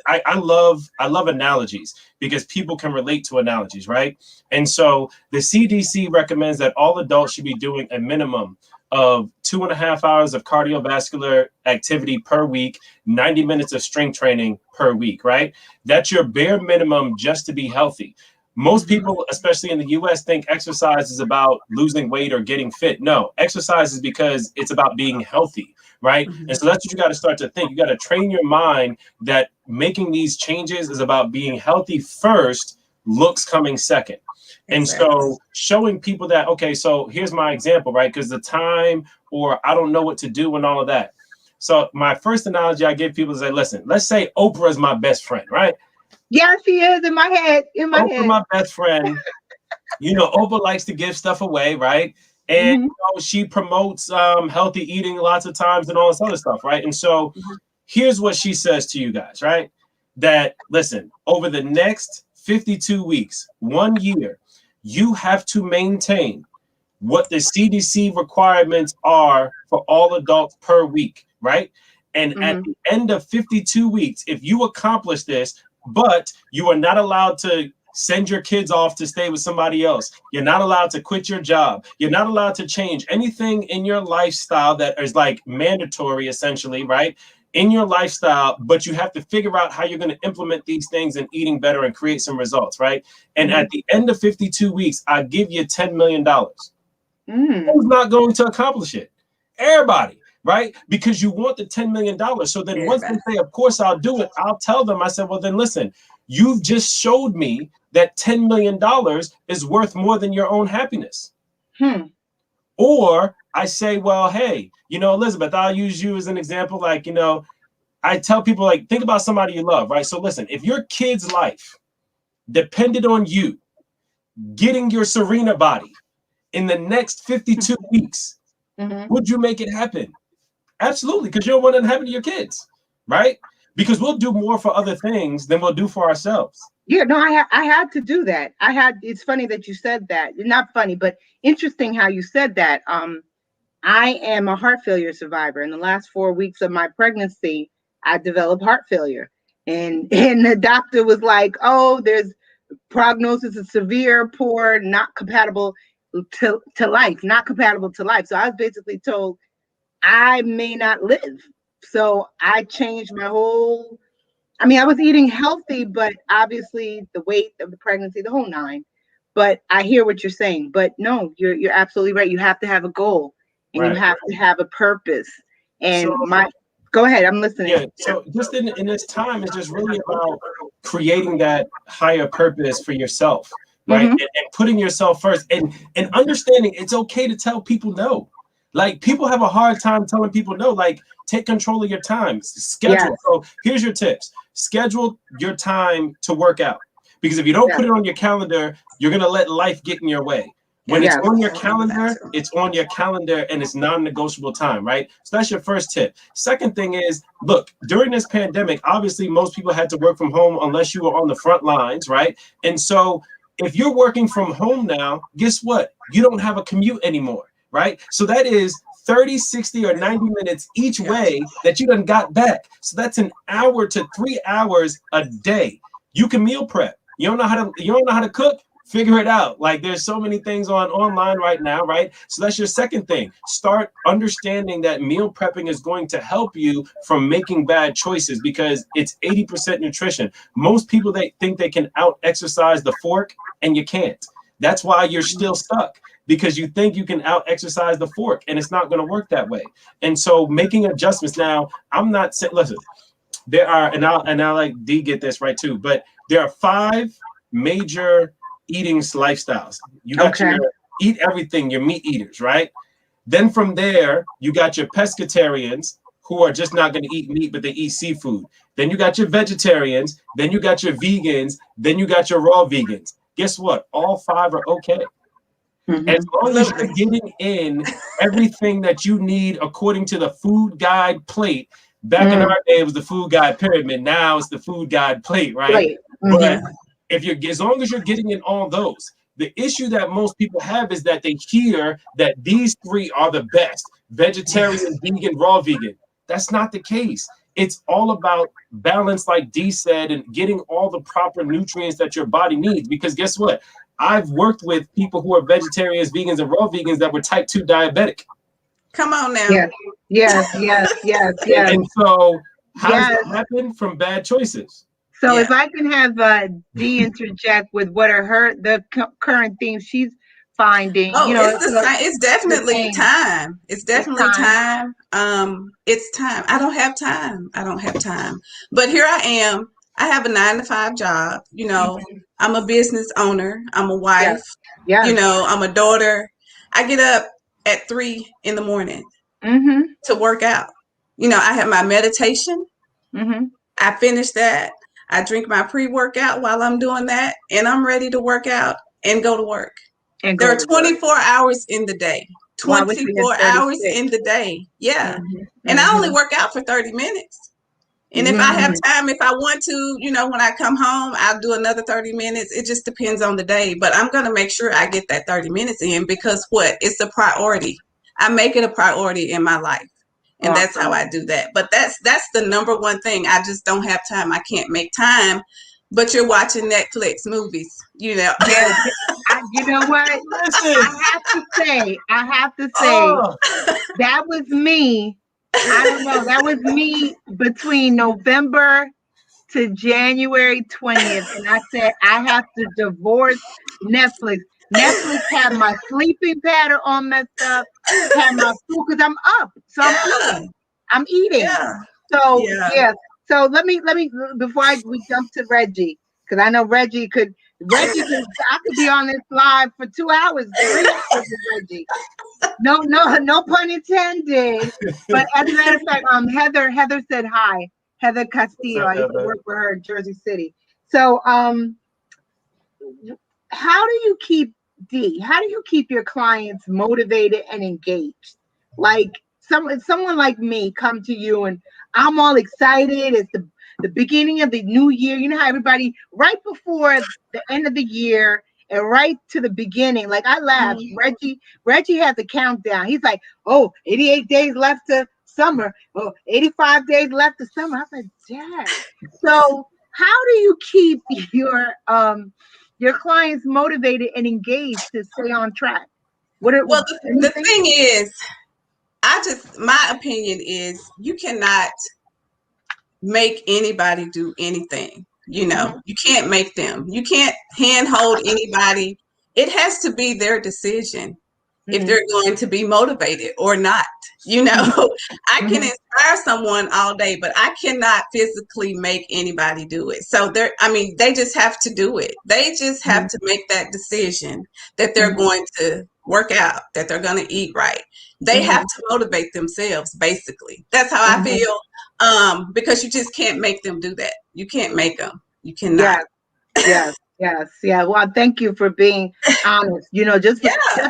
I love analogies, because people can relate to analogies, right? And so the CDC recommends that all adults should be doing a minimum of 2.5 hours of cardiovascular activity per week, 90 minutes of strength training per week, right? That's your bare minimum just to be healthy. Most people, especially in the US, think exercise is about losing weight or getting fit. No, exercise is because it's about being healthy, right? And so that's what you got to start to think. You got to train your mind that making these changes is about being healthy first, looks coming second. And so showing people that, okay, so here's my example, right? Because the time, or I don't know what to do and all of that. So my first analogy I give people is that, listen, let's say Oprah is my best friend, right? Yeah, she is in my head. Oprah, my best friend. Oprah likes to give stuff away, right? And she promotes healthy eating lots of times and all this other stuff, right? And so here's what she says to you guys, right? That, listen, over the next 52 weeks, 1 year, you have to maintain what the CDC requirements are for all adults per week, right? And at the end of 52 weeks, if you accomplish this, but you are not allowed to send your kids off to stay with somebody else, you're not allowed to quit your job, you're not allowed to change anything in your lifestyle that is like mandatory, essentially, right? In your lifestyle, but you have to figure out how you're going to implement these things and eating better and create some results, right? And at the end of 52 weeks, I give you $10 million. Who's not going to accomplish it? Everybody, right? Because you want the $10 million. So then once they say, of course I'll do it, I'll tell them, I said, well, then listen, you've just showed me that $10 million is worth more than your own happiness. Or I say, well, hey, Elizabeth, I'll use you as an example. Like, I tell people, like, think about somebody you love, right? So listen, if your kid's life depended on you getting your Serena body in the next 52 weeks, would you make it happen? Absolutely, because you don't want it to happen to your kids, right? Because we'll do more for other things than we'll do for ourselves. Yeah, no, I had to do that. It's funny that you said that. Not funny, but interesting how you said that. I am a heart failure survivor. In the last 4 weeks of my pregnancy, I developed heart failure. And the doctor was like, oh, there's prognosis is severe, poor, not compatible to life, not compatible to life. So I was basically told I may not live. So I changed my whole, I mean, I was eating healthy, but obviously the weight of the pregnancy, the whole nine. But I hear what you're saying. But no, you're absolutely right. You have to have a goal and you Right. have to have a purpose. And So go ahead, I'm listening. yeah, so just in this time, it's just really about creating that higher purpose for yourself, right? And putting yourself first and understanding it's okay to tell people no. Like people have a hard time telling people no. Like take control of your time, schedule. Yes. So here's your tips: schedule your time to work out, because if you don't put it on your calendar, you're gonna let life get in your way. When it's on your calendar, it's on your calendar and it's non-negotiable time, right? So that's your first tip. Second thing is, look, during this pandemic, obviously most people had to work from home unless you were on the front lines, right? And so if you're working from home now, guess what? You don't have a commute anymore, right? So that is 30, 60, or 90 minutes each way that you done got back. So that's an hour to 3 hours a day. You can meal prep. You don't know how to cook? Figure it out. Like there's so many things online right now, right? So that's your second thing. Start understanding that meal prepping is going to help you from making bad choices because it's 80% nutrition. Most people, they think they can out exercise the fork and you can't. That's why you're still stuck, because you think you can out exercise the fork and it's not going to work that way. And so making adjustments. Now, I'm not saying, listen, there are, and I'll like D get this right too, but there are 5 major eating lifestyles. You got your eat everything, your meat eaters, right? Then from there, you got your pescatarians who are just not going to eat meat, but they eat seafood. Then you got your vegetarians. Then you got your vegans. Then you got your raw vegans. Guess what? All 5 are okay. As long as you're getting in everything that you need according to the food guide plate. Back in our day, it was the food guide pyramid. Now it's the food guide plate, right? But as long as you're getting in all those, the issue that most people have is that they hear that these 3 are the best: vegetarian, vegan, raw vegan. That's not the case. It's all about balance, like Dee said, and getting all the proper nutrients that your body needs. Because guess what? I've worked with people who are vegetarians, vegans, and raw vegans that were type 2 diabetic. Come on now. Yes. And so how does that happen? From bad choices. So if I can have Dee interject with what are the current themes she's finding. Oh, it's definitely time. It's definitely time. It's time. I don't have time. But here I am. I have a 9-to-5 job. You know, I'm a business owner. I'm a wife. You know, I'm a daughter. I get up at 3 in the morning to work out. You know, I have my meditation. I finish that. I drink my pre-workout while I'm doing that, and I'm ready to work out and go to work. There are 24 hours in the day. 24 hours in the day. Yeah. And I only work out for 30 minutes. And if I have time, if I want to, you know, when I come home, I'll do another 30 minutes. It just depends on the day. But I'm going to make sure I get that 30 minutes in because it's a priority. I make it a priority in my life. And that's how I do that. But that's the number one thing. I just don't have time. I can't make time. But you're watching Netflix movies, you know. You know what? I have to say, that was me. I don't know. That was me between November to January 20th. And I said, I have to divorce Netflix. Netflix had my sleeping pattern all messed up, had my food because I'm up. So I'm eating. Yeah. So So let me before we jump to Reggie, because I know I could be on this live for 2 hours, 3 hours with Reggie. No pun intended. But as a matter of fact, Heather said hi. Heather Castillo. I used to work for her in Jersey City. So how do you keep your clients motivated and engaged? Like someone like me come to you and I'm all excited. It's the beginning of the new year. You know how everybody right before the end of the year and right to the beginning, like I laughed. Reggie has a countdown. He's like, 88 days left to summer. 85 days left to summer. I was like, Dad. So how do you keep your clients motivated and engaged to stay on track? The thing is, I my opinion is you cannot make anybody do anything. You know, you can't make them. You can't handhold anybody. It has to be their decision if they're going to be motivated or not. You know, I can inspire someone all day, but I cannot physically make anybody do it. So they just have to do it. They just have to make that decision that they're going to work out, that they're going to eat right. They have to motivate themselves, basically. That's how I feel. Because you just can't make them do that. You can't make them. You cannot. Yeah. Well, thank you for being honest. You know, just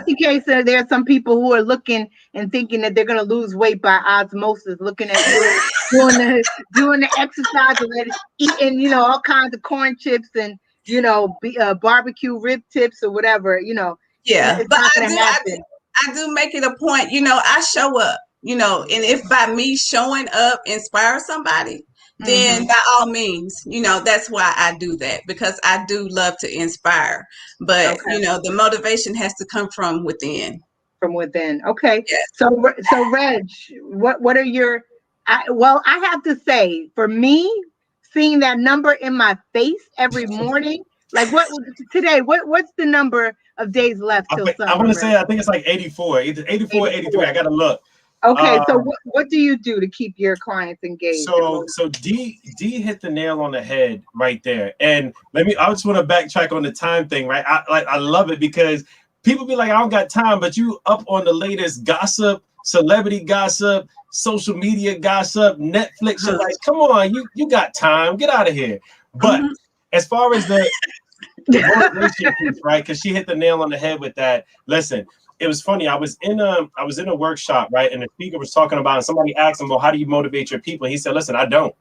in case there are some people who are looking and thinking that they're going to lose weight by osmosis, looking at doing the exercise and eating, you know, all kinds of corn chips and, you know, barbecue rib tips or whatever. You know, it's But not going to happen. I do make it a point. You know, I show up. You know, and if by me showing up inspire somebody, then by all means, you know, that's why I do that, because I do love to inspire. But you know, the motivation has to come from within. From within. Okay. Yes. So Reg, what are your? I have to say, for me, seeing that number in my face every morning, like what today? What's the number of days left till summer? I want to say I think it's like 84, either 84 or 83. I gotta look. Okay, so what do you do to keep your clients engaged? So D hit the nail on the head right there. And I just want to backtrack on the time thing, right? I love it because people be like, I don't got time, but you up on the latest gossip, celebrity gossip, social media gossip, Netflix. You're like, come on, you got time, get out of here. But as far as the motivation piece, right? Because she hit the nail on the head with that. Listen. It was funny. I was in a workshop, right? And the speaker was talking about, and somebody asked him, well, how do you motivate your people? And he said, listen, I don't.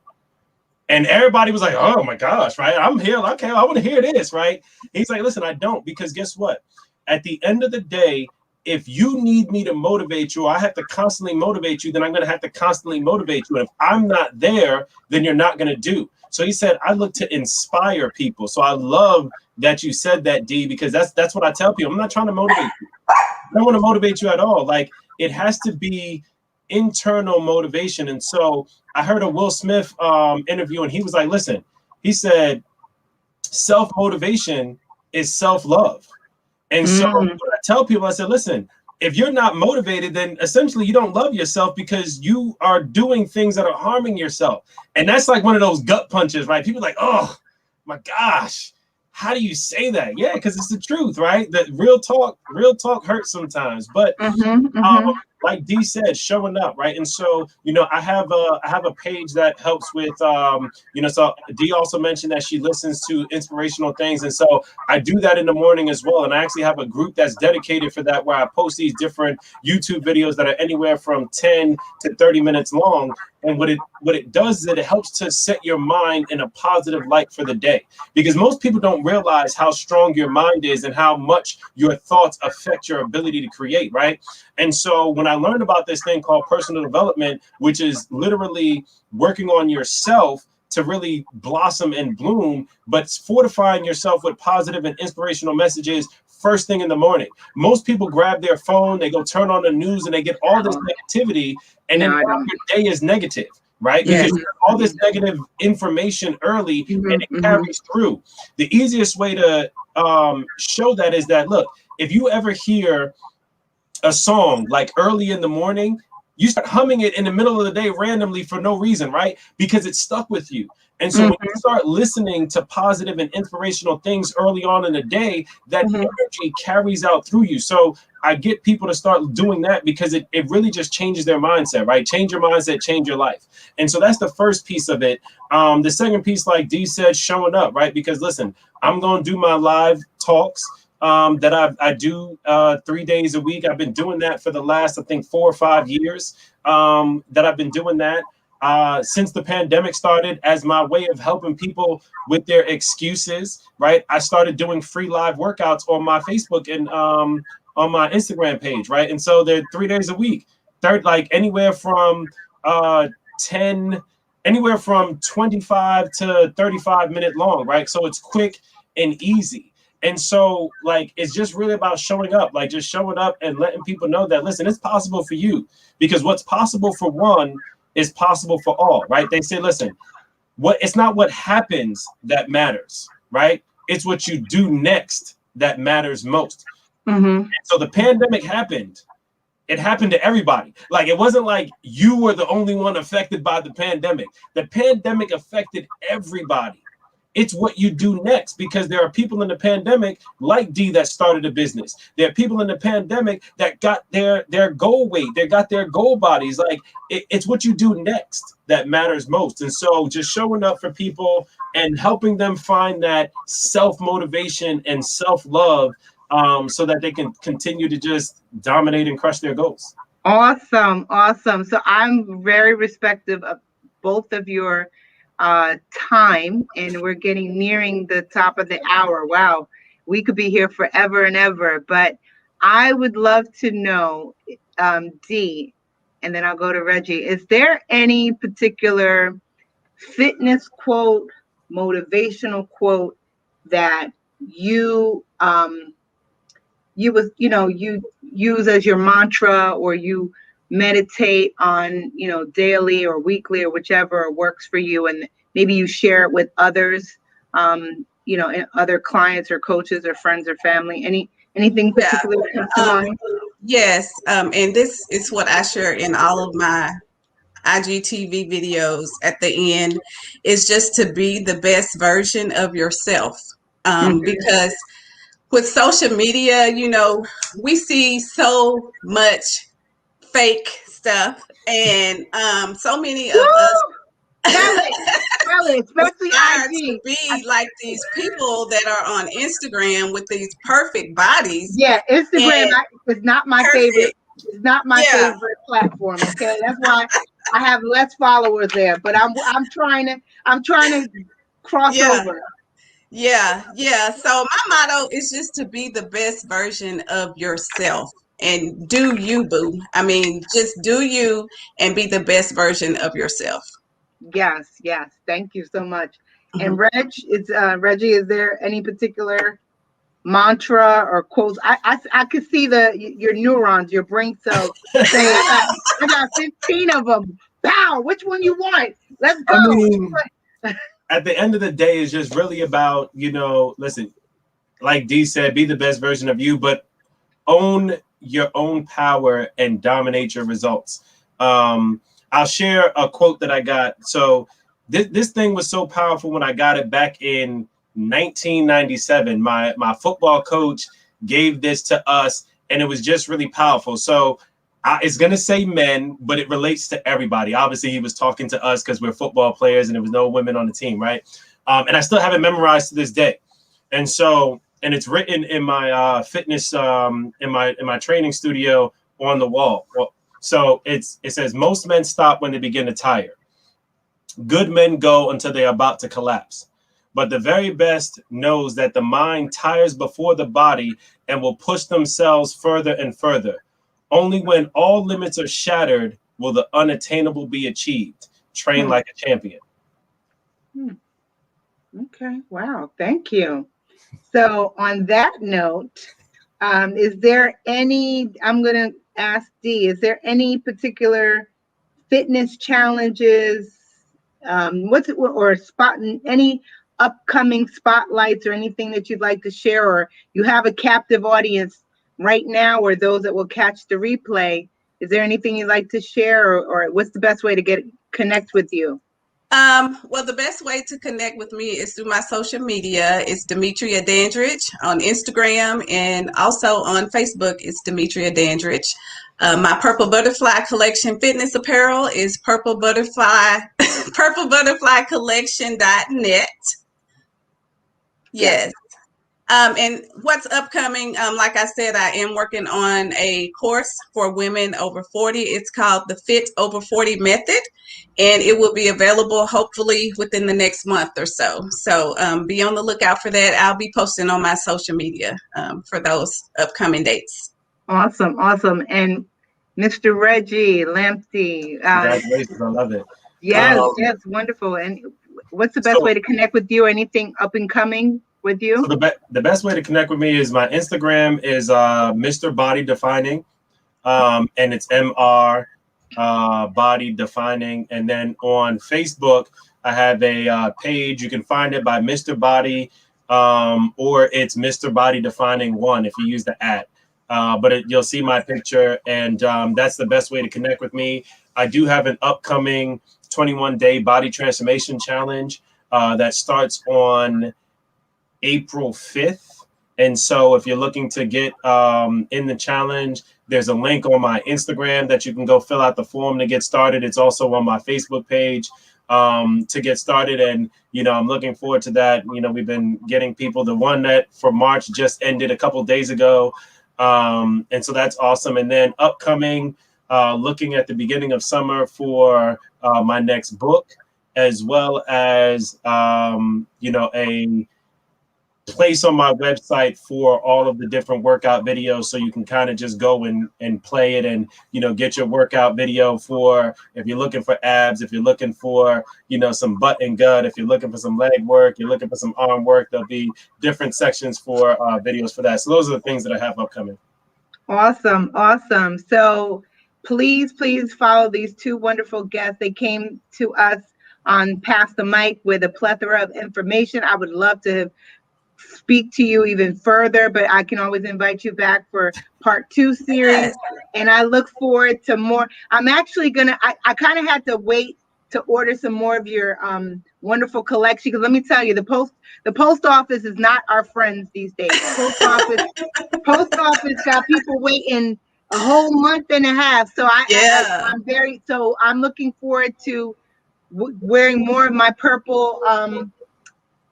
And everybody was like, oh my gosh, right? I'm here. Okay, I want to hear this, right? He's like, listen, I don't, because guess what? At the end of the day, if you need me to motivate you, I have to constantly motivate you, then I'm going to have to constantly motivate you. And if I'm not there, then you're not going to do. So he said, I look to inspire people. So I love that you said that, D, because that's what I tell people. I'm not trying to motivate you. I don't want to motivate you at all. Like, it has to be internal motivation. And so I heard a Will Smith interview, and he was like, listen, he said, self-motivation is self-love. And so when I tell people, I said, listen, if you're not motivated, then essentially you don't love yourself because you are doing things that are harming yourself. And that's like one of those gut punches, right? People are like, oh my gosh, how do you say that? Yeah, because it's the truth, right? That real talk hurts sometimes. But like D said, showing up, right? And so, you know, I have a page that helps with, you know, so D also mentioned that she listens to inspirational things. And so I do that in the morning as well. And I actually have a group that's dedicated for that, where I post these different YouTube videos that are anywhere from 10 to 30 minutes long. And what it does is that it helps to set your mind in a positive light for the day, because most people don't realize how strong your mind is and how much your thoughts affect your ability to create, right? And so when I learned about this thing called personal development, which is literally working on yourself to really blossom and bloom, but fortifying yourself with positive and inspirational messages first thing in the morning. Most people grab their phone, they go turn on the news, and they get all this negativity, and then your day is negative, right? Because you have all this negative information early, and it carries through. The easiest way to show that is that, look, if you ever hear a song like early in the morning, you start humming it in the middle of the day randomly for no reason, right? Because it's stuck with you. And so when you start listening to positive and inspirational things early on in the day, that energy carries out through you. So I get people to start doing that because it really just changes their mindset, right? Change your mindset, change your life. And so that's the first piece of it. The second piece, like Dee said, showing up, right? Because listen, I'm going to do my live talks that I do 3 days a week. I've been doing that for the last, I think, 4 or 5 years that I've been doing that. Since the pandemic started, as my way of helping people with their excuses, right? I started doing free live workouts on my Facebook and on my Instagram page, right? And so they're 3 days a week. Like anywhere from 25 to 35 minute long, right? So it's quick and easy. And so, like, it's just really about showing up, like just showing up and letting people know that, listen, it's possible for you, because what's possible for one is possible for all, right? They say, listen, it's not what happens that matters, right? It's what you do next that matters most. Mm-hmm. So the pandemic happened. It happened to everybody. Like, it wasn't like you were the only one affected by the pandemic. The pandemic affected everybody. It's what you do next, because there are people in the pandemic like D that started a business. There are people in the pandemic that got their goal weight. They got their goal bodies. Like, it's what you do next that matters most. And so just showing up for people and helping them find that self-motivation and self-love, so that they can continue to just dominate and crush their goals. Awesome. So I'm very respectful of both of your time, and we're nearing the top of the hour. Wow, we could be here forever and ever, but I would love to know, D, and then I'll go to Reggie. Is there any particular fitness quote, motivational quote that you you use as your mantra, or you meditate on, daily or weekly or whichever works for you, and maybe you share it with others, and other clients or coaches or friends or family? Anything Yeah. particular that comes to mind? Yes. And this is what I share in all of my IGTV videos at the end, is just to be the best version of yourself. Because with social media, we see so much fake stuff, and so many of us Kelly, especially aspire to IG. be like these people that are on Instagram with these perfect bodies. Yeah, Instagram And is not my perfect. favorite. It's not my Yeah. favorite platform. Okay, that's why I have less followers there. But I'm trying to cross Yeah. over. Yeah. So my motto is just to be the best version of yourself, and do you, boo. I mean, just do you and be the best version of yourself. Yes. Thank you so much. Mhm. And Reggie, is there any particular mantra or quotes? I could see your neurons, your brain cells saying, I got 15 of them. Pow, which one you want? Let's go. I mean, at the end of the day, it's just really about, listen, like D said, be the best version of you, but own your own power and dominate your results. I'll share a quote that I got. So this thing was so powerful when I got it back in 1997. My football coach gave this to us, and it was just really powerful. So it's going to say men, but it relates to everybody. Obviously, he was talking to us because we're football players and there was no women on the team, right? And I still have it memorized to this day. And so, and it's written in my fitness, in my training studio on the wall. Well, so it says, most men stop when they begin to tire. Good men go until they are about to collapse. But the very best knows that the mind tires before the body and will push themselves further and further. Only when all limits are shattered will the unattainable be achieved. Train like a champion. Okay. Wow. Thank you. So on that note, is there any, I'm going to ask D, is there any particular fitness challenges, any upcoming spotlights or anything that you'd like to share, or you have a captive audience right now, or those that will catch the replay? Is there anything you'd like to share, or what's the best way to connect with you? Well, the best way to connect with me is through my social media. It's Demetria Dandrige on Instagram, and also on Facebook, it's Demetria Dandrige. My Purple Butterfly Collection fitness apparel is Purple Butterfly, purplebutterflycollection.net. Yes. And what's upcoming, like I said, I am working on a course for women over 40. It's called the Fit Over 40 Method, and it will be available hopefully within the next month or so. So be on the lookout for that. I'll be posting on my social media for those upcoming dates. Awesome. And Mr. Reggie Lamptey. Congratulations, I love it. Yes, wonderful. And what's the best way to connect with you? Anything up and coming with you? So the best way to connect with me is my Instagram is Mr. Body Defining, and it's MR Body Defining. And then on Facebook, I have a page. You can find it by Mr. Body, or it's Mr. Body Defining 1 if you use the @ but you'll see my picture, and that's the best way to connect with me. I do have an upcoming 21-day body transformation challenge that starts on April 5th. And so if you're looking to get in the challenge, there's a link on my Instagram that you can go fill out the form to get started. It's also on my Facebook page to get started. And, I'm looking forward to that. We've been getting people. The one that for March just ended a couple days ago. And so that's awesome. And then upcoming, looking at the beginning of summer for my next book, as well as, a place on my website for all of the different workout videos, so you can kind of just go and play it and get your workout video for if you're looking for abs, if you're looking for some butt and gut, if you're looking for some leg work, you're looking for some arm work. There'll be different sections for videos for that. So those are the things that I have upcoming. Awesome. So please follow these two wonderful guests. They came to us on Pass the Mic with a plethora of information. I would love to speak to you even further, but I can always invite you back for part 2 series. Yes. And I look forward to more. I'm actually I kind of had to wait to order some more of your wonderful collection, because let me tell you, the post office is not our friends these days. Post office got people waiting a whole month and a half. So I'm looking forward to wearing more of my purple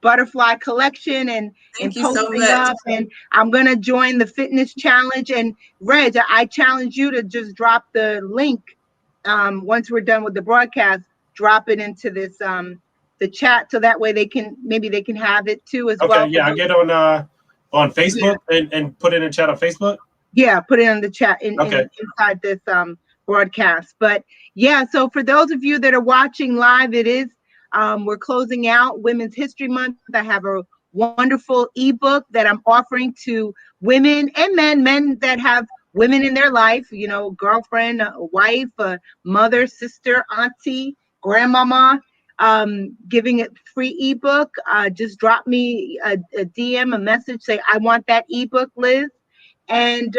butterfly collection and posting up, and I'm gonna join the fitness challenge. And Reg, I challenge you to just drop the link once we're done with the broadcast. Drop it into this the chat, so that way they can have it too as well. Okay, yeah, I get on Facebook and put it in chat on Facebook. Yeah, put it in the chat inside this broadcast. But yeah, so for those of you that are watching live, it is we're closing out Women's History Month. I have a wonderful ebook that I'm offering to women and men that have women in their life, girlfriend, a wife, a mother, sister, auntie, grandmama, giving it free ebook. Just drop me a DM, a message, say, I want that ebook, Liz. And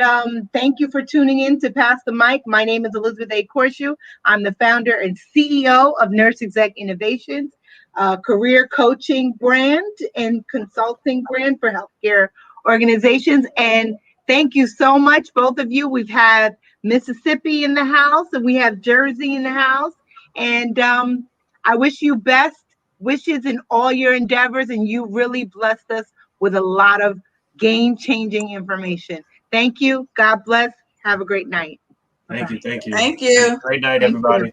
thank you for tuning in to Pass the Mic. My name is Elizabeth A. Corshu. I'm the founder and CEO of Nurse Exec Innovations, a career coaching brand and consulting brand for healthcare organizations. And thank you so much, both of you. We've had Mississippi in the house, and we have Jersey in the house. And I wish you best wishes in all your endeavors, and you really blessed us with a lot of game-changing information. Thank you. God bless. Have a great night. Thank you. Thank you. Great night, everybody.